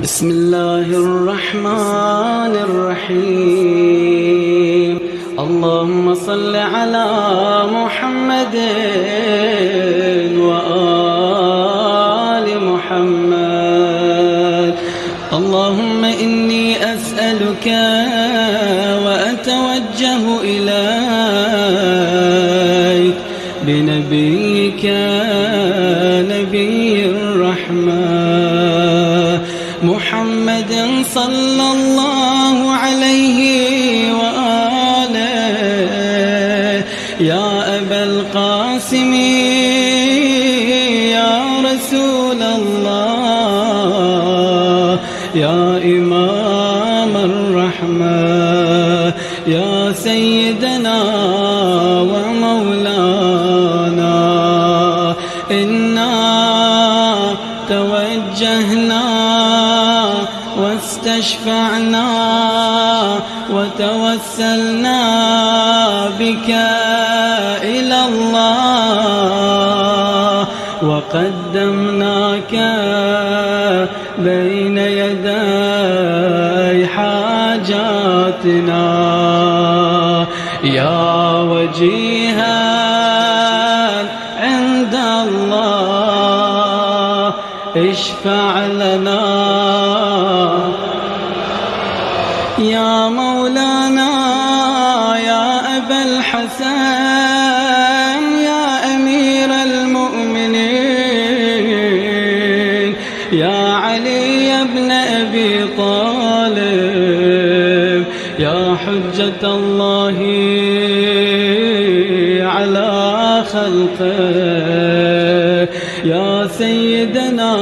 بسم الله الرحمن الرحيم. اللهم صل على محمد وآل محمد. اللهم إني أسألك وأتوجه إليك بنبيك نبي الرحمة محمد صلى الله عليه وآله. يا أبا القاسم يا رسول الله، يا إمام الرحمة، يا سيدنا ومولانا، إنا توجهنا واستشفعنا وتوسلنا بك إلى الله، وقدمناك بين يدي حاجاتنا. يا وجيها عند الله اشفع لنا. يا مولانا يا أبا الحسن يا أمير المؤمنين، يا علي بن أبي طالب، يا حجة الله على خلقه، يا سيدنا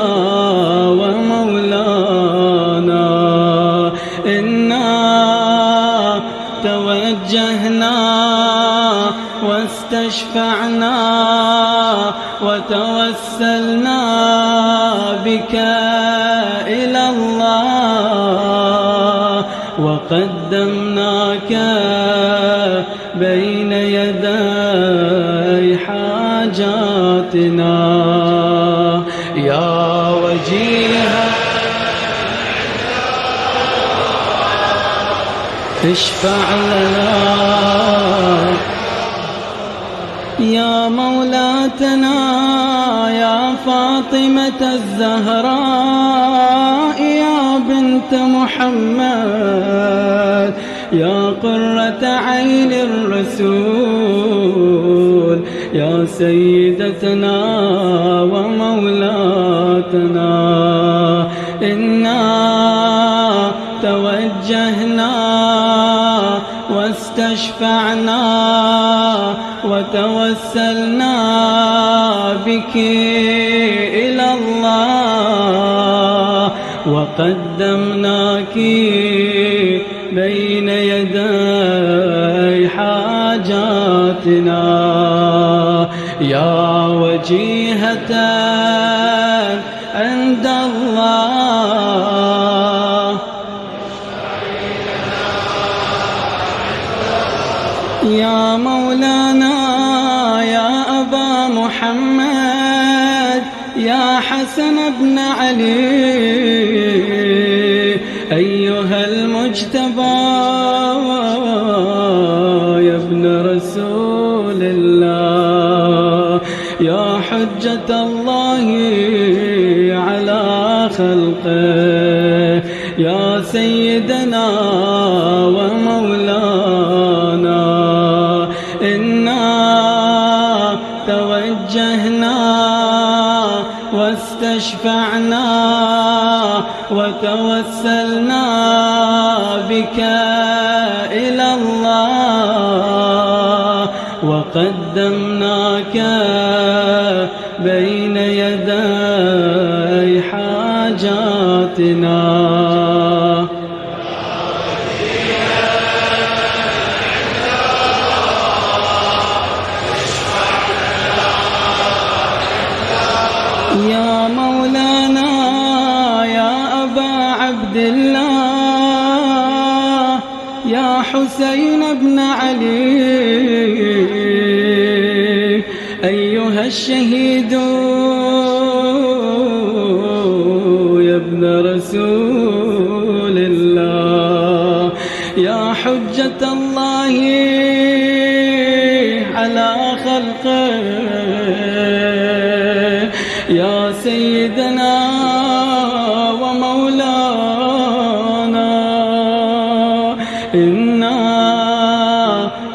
ومولانا، إنا توجهنا واستشفعنا وتوسلنا بك إلى الله، وقدمناك بين يدي حاجاتنا. يا وجيها اشفع لنا. يا مولاتنا يا فاطمة الزهراء يا بنت محمد، يا قرة عين الرسول، يا سيدتنا ومولاتنا، إنا توجهنا واستشفعنا وتوسلنا بك إلى الله، وقدمناك بين يدي حاجاتنا. يا وجيهة عند الله، يا مولانا يا أبا محمد، يا حسن بن علي، أيها المجتبى يا ابن رسول الله، يا حجة الله على خلقه، يا سيدنا ومولانا، إنا توجهنا واستشفعنا وتوسلنا بك إلى الله، وقدمناك بين يدي حاجاتنا. يا مولانا يا أبا عبد الله، يا حسين بن علي، أيها الشهيد يا ابن رسول رسول الله. يا حجة الله على خلقه، يا سيدنا ومولانا، إنا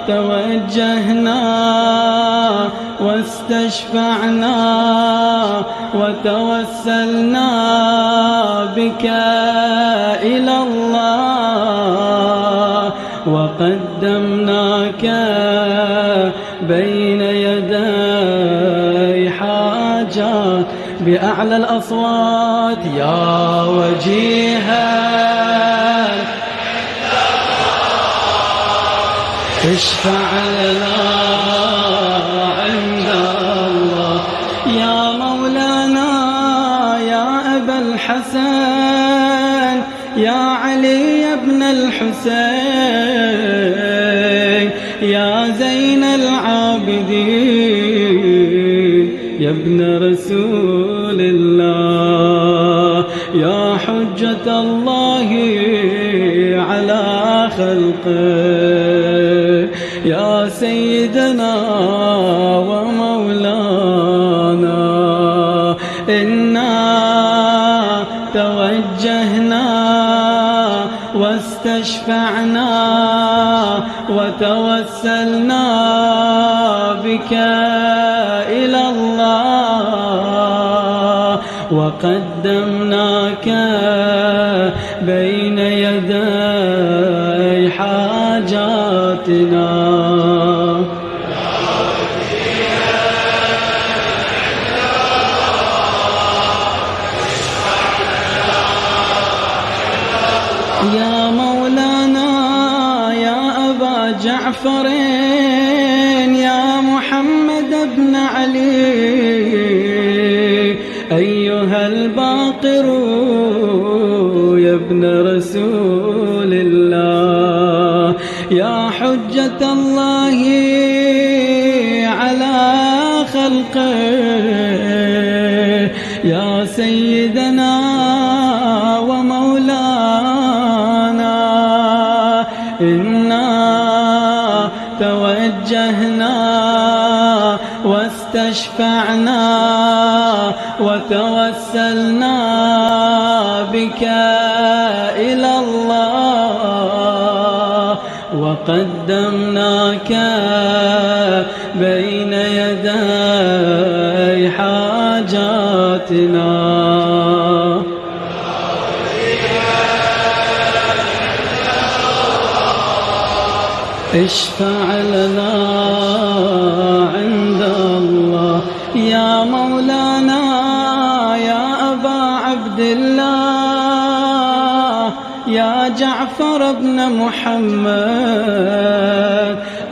توجهنا واستشفعنا وتوسلنا بك إلى الله، وقدمناك بين يدي حاجات بأعلى الأصوات. يا وجيها اشفع لنا عند الله. يا مولانا يا أبا الحسن، يا علي بن الحسين، يا زين العابدين، يا ابن رسول الله، يا حجة الله على خلقه، يا سيدنا ومولانا، إنا توجهنا واستشفعنا وتوسلنا بك إلى الله، وقدمناك بين يدي حاجاتنا. يا مولانا يا أبا جعفر، يا محمد بن علي، أيها الباقر يا ابن رسول الله، يا حجة الله على خلقه، يا سيدنا ومولانا، إنا توجهنا واستشفعنا وتوسلنا بك إلى الله، وقدمناك بين يدي حاجاتنا. اشفع لنا عند الله. يا مولانا يا أبا عبد الله، يا جعفر بن محمد،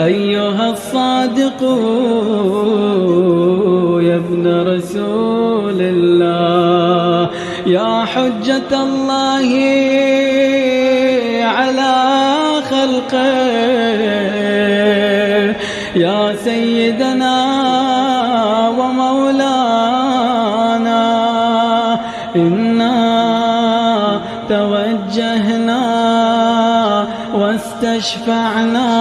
أيها الصادق يا ابن رسول الله، يا حجة الله على خلقه، يا سيدنا ومولانا، إنا توجهنا واستشفعنا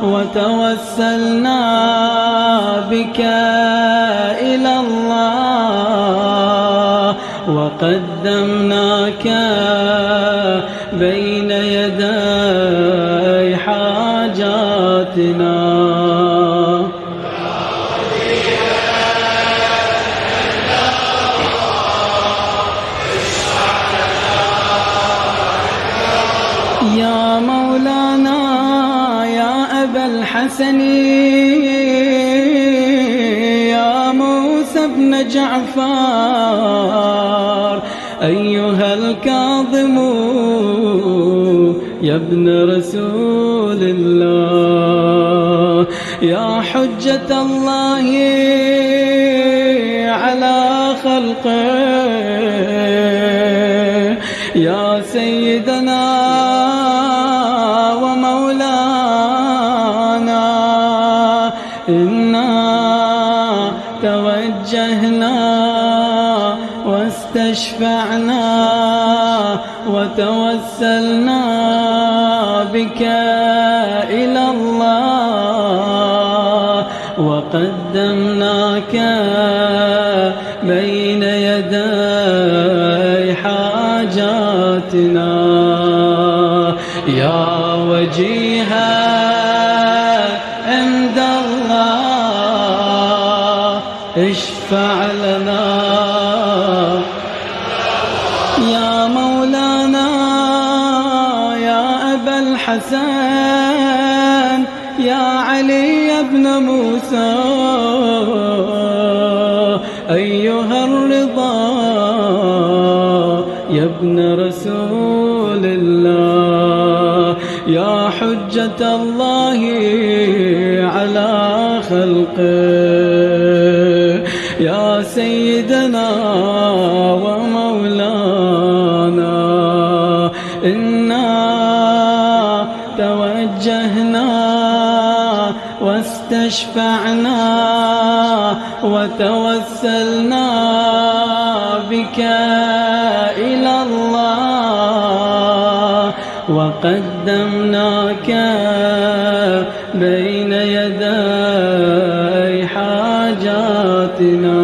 وتوسلنا بك إلى الله، وقدمناك بين يدي حاجاتنا. يا مولانا يا أبا الحسن، يا موسى بن جعفر، أيها الكاظم يا ابن رسول الله، يا حجة الله على خلقه، يا سيدنا ومولانا، إنا توجهنا واستشفعنا وتوسلنا بك إلى الله وقدمناك بين يدي حاجاتنا يا وجيها عند الله اشفع لنا يا مولانا يا أبا الحسن يا علي بن موسى أيها الرضا يا ابن رسول الله يا حجة الله على خلقه يا سيدنا ومولانا إنا توجهنا واستشفعنا وتوسلنا بك إلى الله وقدمناك بين يدي حاجاتنا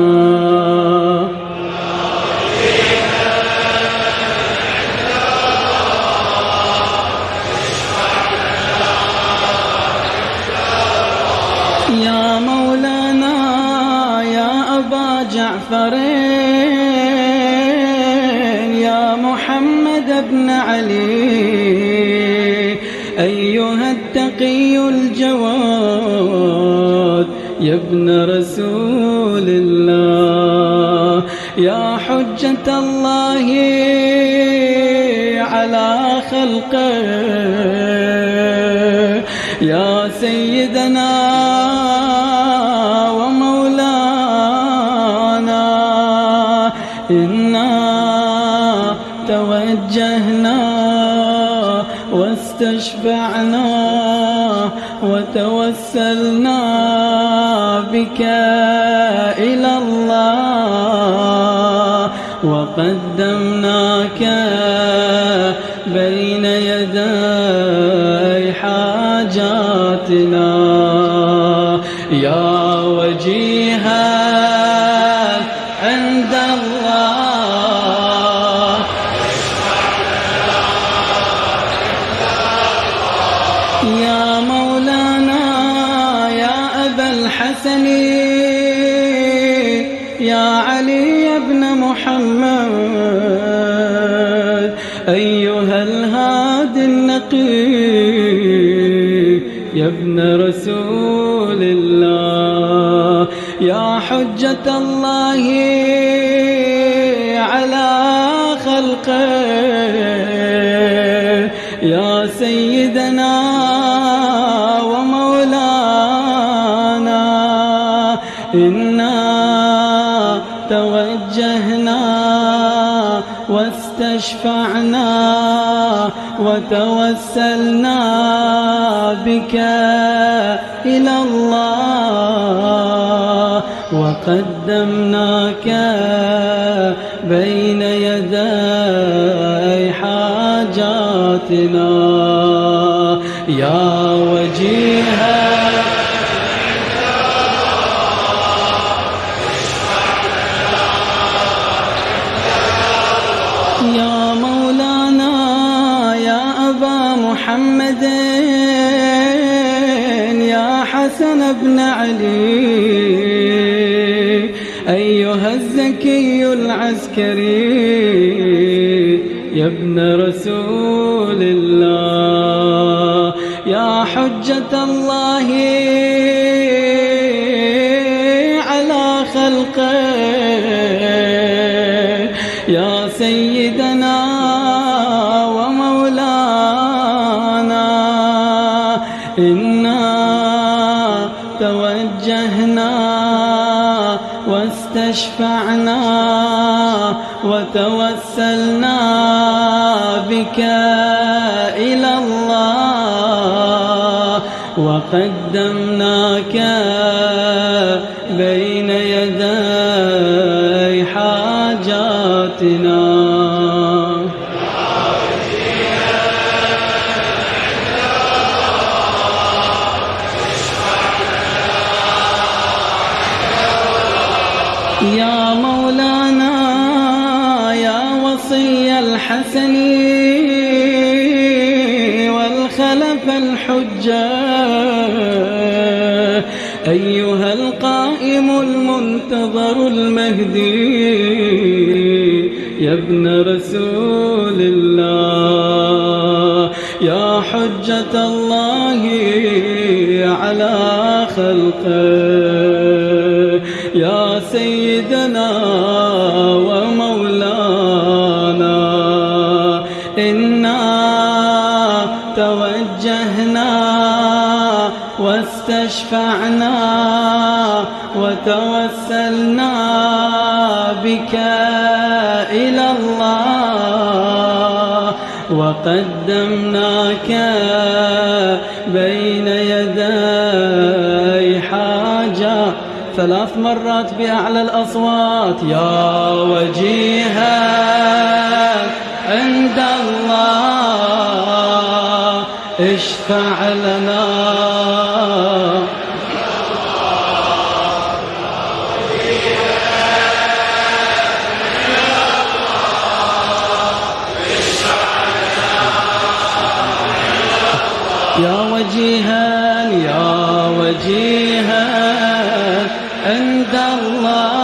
يا مولانا يا أبا جعفر يا محمد بن علي أيها التقي الجواد يا ابن رسول الله يا حجة الله على خلقه يا سيدنا ومولانا إنا توجهنا واستشفعنا وتوسلنا بك إلى الله وقدمناك بين يدي حاجاتنا يا وجيها عند الله يا مولانا يا أبا الحسن يا علي بن محمد أيها الهادي النقي يا ابن رسول الله يا حجة الله على خلقه يا سيدنا ومولانا إنا توجهنا واستشفعنا وتوسلنا بك إلى الله وقدمناك بين يدي حاجاتنا يا وجيها يا مولانا يا أبا محمد يا حسن بن علي أيها الزكي العسكري يا ابن رسول الله يا حجة الله على خلقه يا سيدنا ومولانا إنا توجهنا واستشفعنا وتوسلنا بك إلى الله وقدمناك بين يدي حاجاتنا وصي الحسن والخلف الحجة أيها القائم المنتظر المهدي يا ابن رسول الله يا حجة الله على خلقه يا سيدنا ومولانا إنا توجهنا واستشفعنا وتوسلنا بك إلى الله وقدمناك بين يدي حاجة 3 مرات بأعلى الأصوات يا وجيها عند الله اشفع لنا يا وجيها عند الله